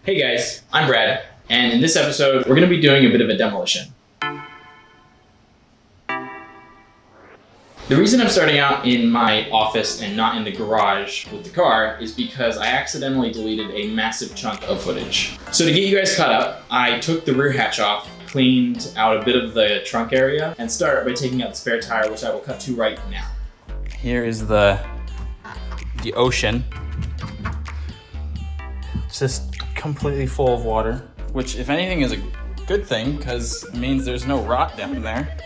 Hey guys, I'm Brad, and in this episode, we're going to be doing a bit of a demolition. The reason I'm starting out in my office and not in the garage with the car is because I accidentally deleted a massive chunk of footage. So to get you guys caught up, I took the rear hatch off, cleaned out a bit of the trunk area, and start by taking out the spare tire, which I will cut to right now. Here is the ocean. It's just completely full of water, which if anything is a good thing because it means there's no rot down there.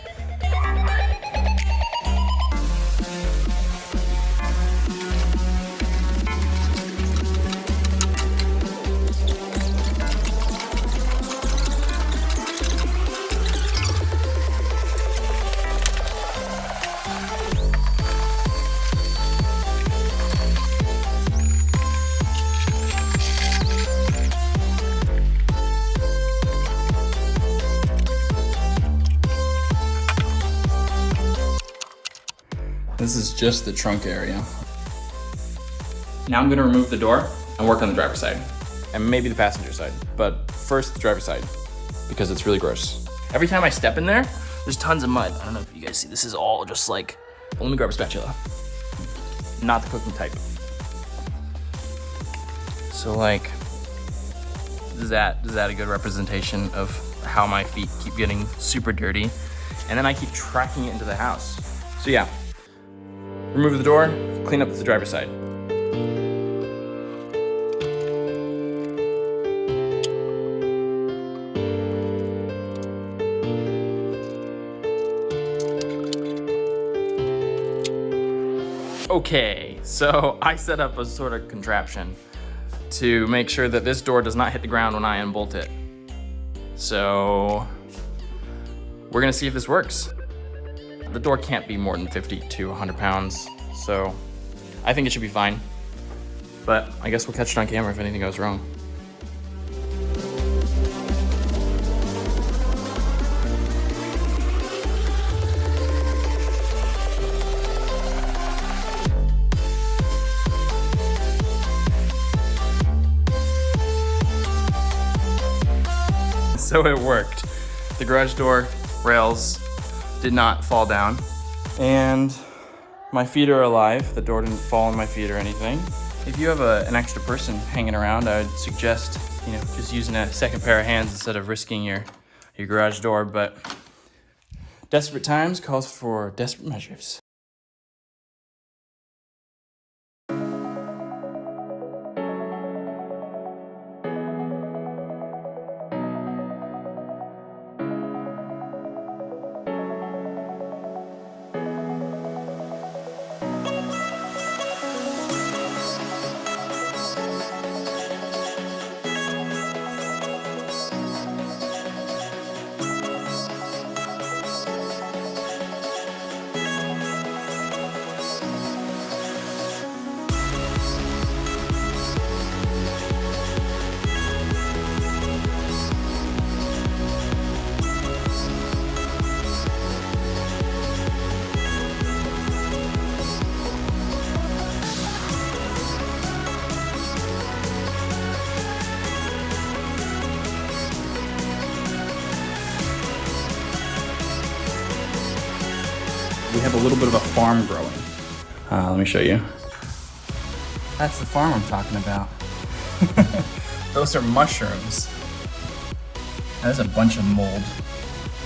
This is just the trunk area. Now I'm gonna remove the door and work on the driver's side. And maybe the passenger side, but first the driver's side, because it's really gross. Every time I step in there, there's tons of mud. I don't know if you guys see, this is all just like, well, let me grab a spatula. Not the cooking type. So like, is that a good representation of how my feet keep getting super dirty? And then I keep tracking it into the house. So yeah. Remove the door, clean up the driver's side. Okay, so I set up a sort of contraption to make sure that this door does not hit the ground when I unbolt it. So we're gonna see if this works. The door can't be more than 50 to 100 pounds, so I think it should be fine. But I guess we'll catch it on camera if anything goes wrong. So it worked. The garage door rails did not fall down, and my feet are alive. The door didn't fall on my feet or anything. If you have an extra person hanging around, I would suggest, just using a second pair of hands instead of risking your garage door, but desperate times calls for desperate measures. We have a little bit of a farm growing. Let me show you. That's the farm I'm talking about. Those are mushrooms. That's a bunch of mold.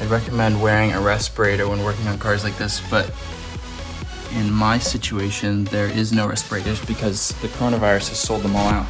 I recommend wearing a respirator when working on cars like this, but in my situation, there is no respirators because the coronavirus has sold them all out.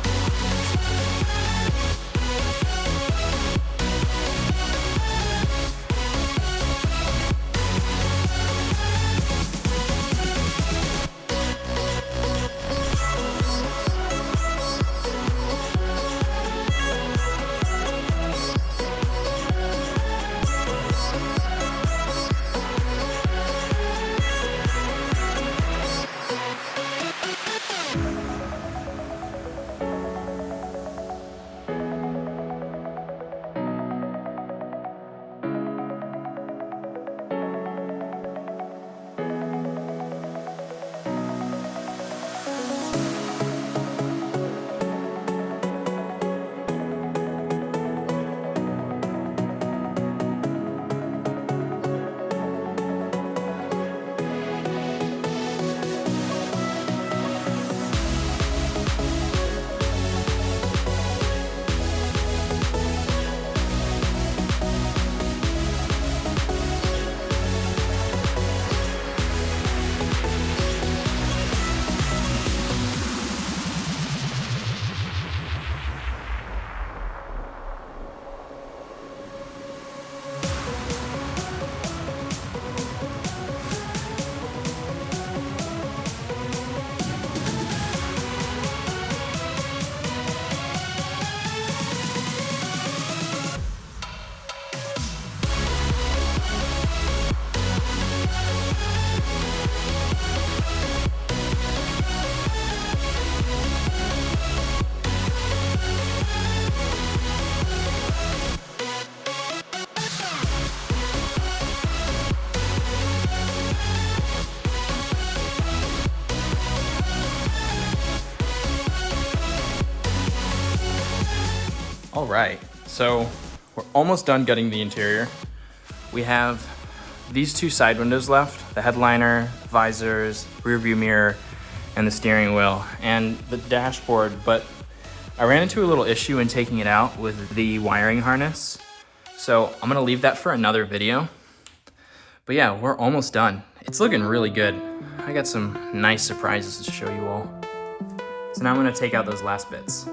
All right, so we're almost done gutting the interior. We have these two side windows left, the headliner, visors, rear view mirror, and the steering wheel, and the dashboard, but I ran into a little issue in taking it out with the wiring harness. So I'm gonna leave that for another video. But yeah, we're almost done. It's looking really good. I got some nice surprises to show you all. So now I'm gonna take out those last bits.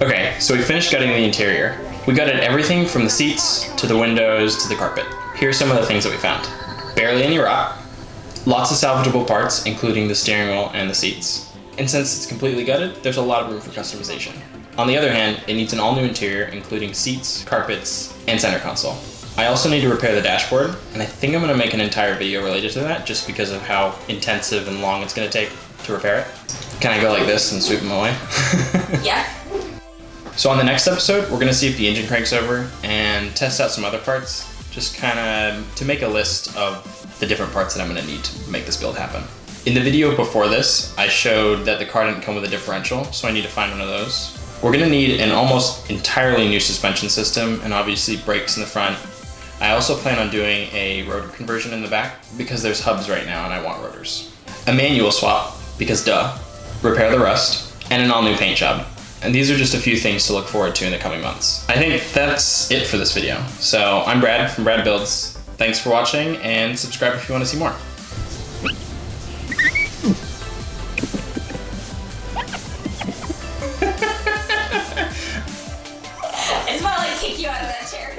Okay, so we finished gutting the interior. We gutted everything from the seats to the windows to the carpet. Here's some of the things that we found. Barely any rot, lots of salvageable parts, including the steering wheel and the seats. And since it's completely gutted, there's a lot of room for customization. On the other hand, it needs an all-new interior, including seats, carpets, and center console. I also need to repair the dashboard, and I think I'm gonna make an entire video related to that, just because of how intensive and long it's gonna take to repair it. Can I go like this and sweep them away? Yeah. So on the next episode, we're gonna see if the engine cranks over and test out some other parts, just kinda to make a list of the different parts that I'm gonna need to make this build happen. In the video before this, I showed that the car didn't come with a differential, so I need to find one of those. We're gonna need an almost entirely new suspension system and obviously brakes in the front. I also plan on doing a rotor conversion in the back because there's hubs right now and I want rotors. A manual swap, because duh, repair the rust, and an all new paint job. And these are just a few things to look forward to in the coming months. I think that's it for this video. So I'm Brad from BradBuilds. Thanks for watching and subscribe if you want to see more. I just want to like kick you out of that chair.